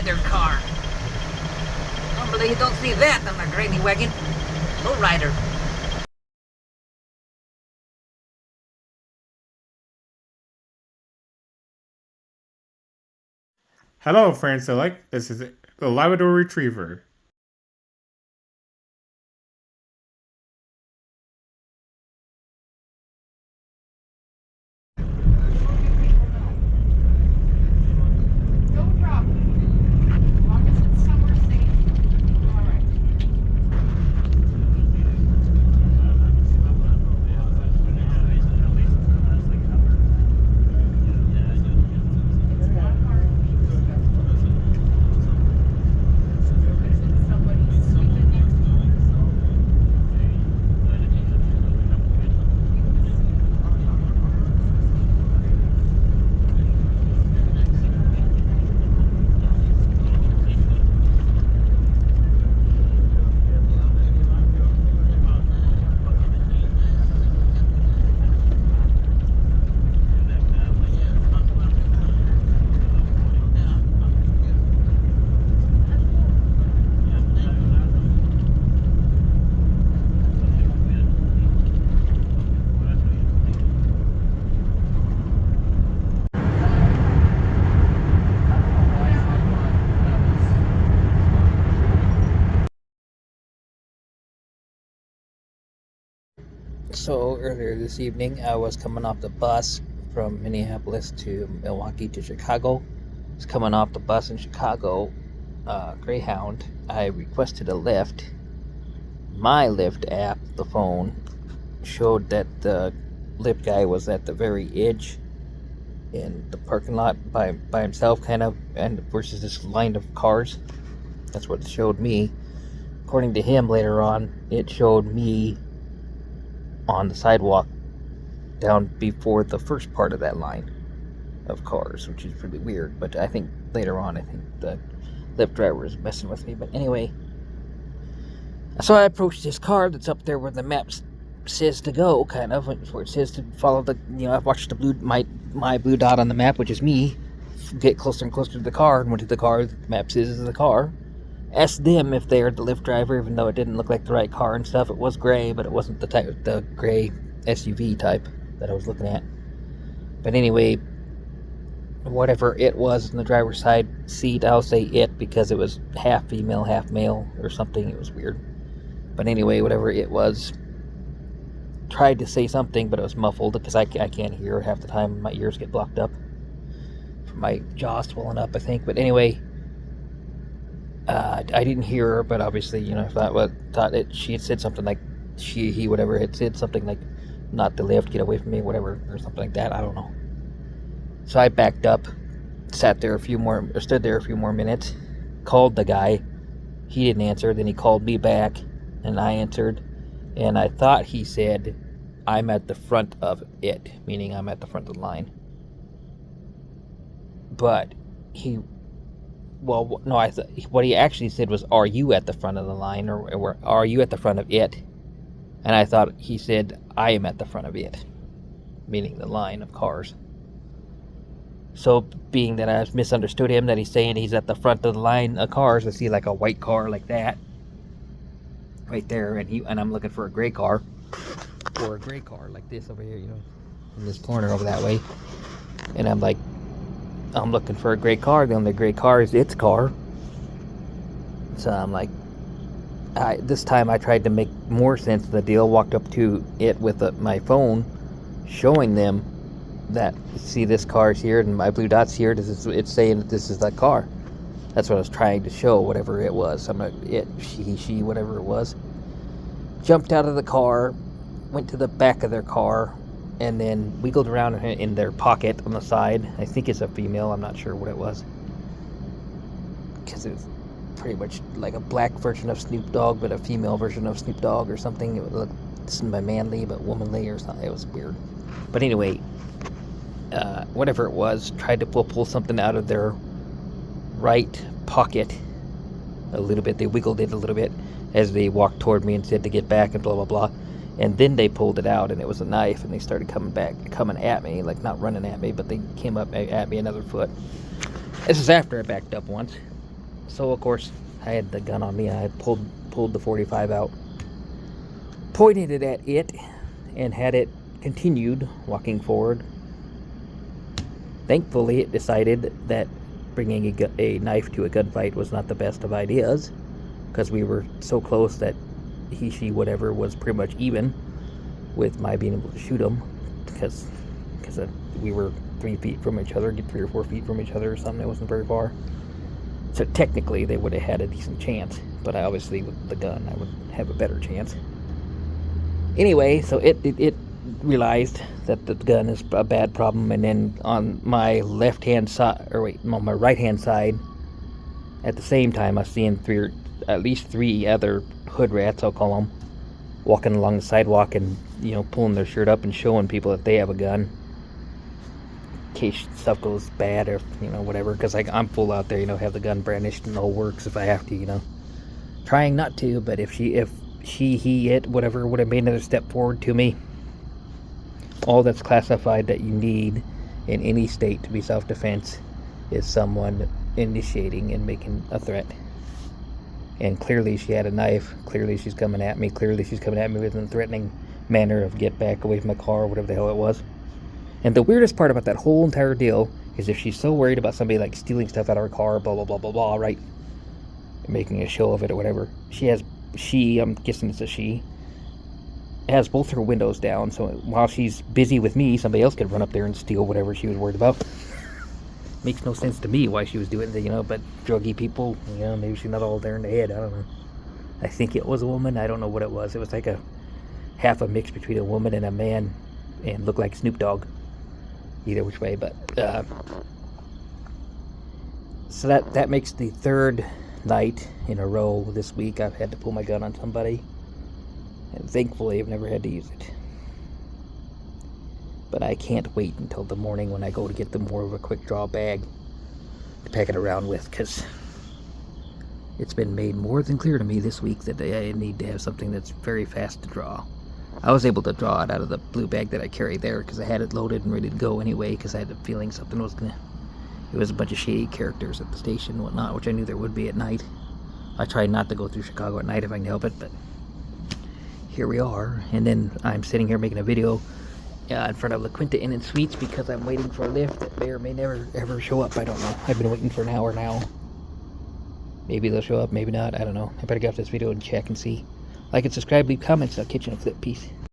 inside their car. Normally you don't see that on a granny wagon. Lowrider. Hello, friend select. This is the Labrador Retriever. No problem. As long as it's somewhere safe. All right. It's not hard to be respectful. It's somebody sleeping next to you. So earlier this evening, I was coming off the bus from Minneapolis to Milwaukee to Chicago. I was coming off the bus in Chicago, Greyhound. I requested a lift. My Lyft app, the phone, showed that the Lyft guy was at the very edge in the parking lot by himself, kind of, and versus this line of cars. That's what it showed me. According to him, later on, it showed me on the sidewalk down before the first part of that line of cars, which is really weird. But I think later on, I think the Lyft driver is messing with me. But anyway, so I approached this car that's up there where the map says to go, kind of, where it says to follow the, I've watched the blue, my blue dot on the map, which is me, get closer and closer to the car, and went to the car, the map says is the car. Asked them if they are the Lyft driver, even though it didn't look like the right car and stuff. It was gray, but it wasn't the gray SUV type that I was looking at. But anyway, whatever it was in the driver's side seat, I'll say it because it was half female, half male or something. It was weird. But anyway, whatever it was, tried to say something, but it was muffled because I can't hear half the time. My ears get blocked up from my jaw swelling up, I think. But anyway, I didn't hear her, but obviously, she had said something like he, whatever, had said something like, not the lift, get away from me, whatever, or something like that. I don't know. So I backed up, stood there a few more minutes, called the guy. He didn't answer. Then he called me back, and I answered, and I thought he said, "I'm at the front of it," meaning I'm at the front of the line. But what he actually said was, "Are you at the front of the line, or are you at the front of it?" And I thought he said, "I am at the front of it," meaning the line of cars. So, being that I misunderstood him, that he's saying he's at the front of the line of cars, I see like a white car like that, right there, and I'm looking for a gray car, or a gray car like this over here, in this corner over that way, and I'm looking for a gray car. The only gray car is its car. So I'm like, this time I tried to make more sense of the deal. Walked up to it with my phone, showing them that, see, this car's here and my blue dot's here. It's saying that this is that car. That's what I was trying to show, whatever it was. She, whatever it was. Jumped out of the car, went to the back of their car, and then wiggled around in their pocket on the side. I think it's a female. I'm not sure what it was, because it was pretty much like a black version of Snoop Dogg, but a female version of Snoop Dogg or something. It would look manly but womanly or something. It was weird. But anyway, whatever it was, tried to pull something out of their right pocket a little bit. They wiggled it a little bit as they walked toward me and said to get back and blah blah blah. And then they pulled it out, and it was a knife, and they started coming at me, like not running at me, but they came up at me another foot. This is after I backed up once. So of course I had the gun on me. I had pulled the 45 out, pointed it at it, and had it continued walking forward. Thankfully, it decided that bringing a knife to a gunfight was not the best of ideas, because we were so close that he, she, whatever was pretty much even with my being able to shoot him, because we were 3 feet from each other, 3 or 4 feet from each other or something. It wasn't very far. So technically, they would have had a decent chance, but obviously with the gun, I would have a better chance. Anyway, so it realized that the gun is a bad problem, and then on my left-hand side, on my right-hand side, at the same time, I was seeing at least three other hood rats, I'll call them, walking along the sidewalk and, pulling their shirt up and showing people that they have a gun, in case stuff goes bad or, whatever, because I'm full out there, have the gun brandished and the whole works if I have to, Trying not to, but if he, it, whatever, would have made another step forward to me. All that's classified that you need in any state to be self-defense is someone initiating and making a threat. And clearly she had a knife. Clearly she's coming at me. Clearly she's coming at me with a threatening manner of get back away from my car or whatever the hell it was. And the weirdest part about that whole entire deal is if she's so worried about somebody like stealing stuff out of her car, blah, blah, blah, blah, blah, right? Making a show of it or whatever. I'm guessing it's a she, has both her windows down, so while she's busy with me, somebody else could run up there and steal whatever she was worried about. Makes no sense to me why she was doing it, but druggy people, maybe she's not all there in the head, I don't know. I think it was a woman, I don't know what it was. It was like a half a mix between a woman and a man, and looked like Snoop Dogg. Either which way, but, so that makes the third night in a row this week I've had to pull my gun on somebody. And thankfully, I've never had to use it. But I can't wait until the morning when I go to get the more of a quick draw bag to pack it around with, because it's been made more than clear to me this week that I need to have something that's very fast to draw. I was able to draw it out of the blue bag that I carry there because I had it loaded and ready to go anyway, because I had a feeling something was gonna... It was a bunch of shady characters at the station and whatnot, which I knew there would be at night. I tried not to go through Chicago at night if I can help it, but here we are. And then I'm sitting here making a video in front of La Quinta Inn and Suites because I'm waiting for a lift that may or may never ever show up. I don't know. I've been waiting for an hour now. Maybe they'll show up, maybe not. I don't know. I better get off this video and check and see. Like and subscribe, leave comments. I'll catch you in a flip. Peace.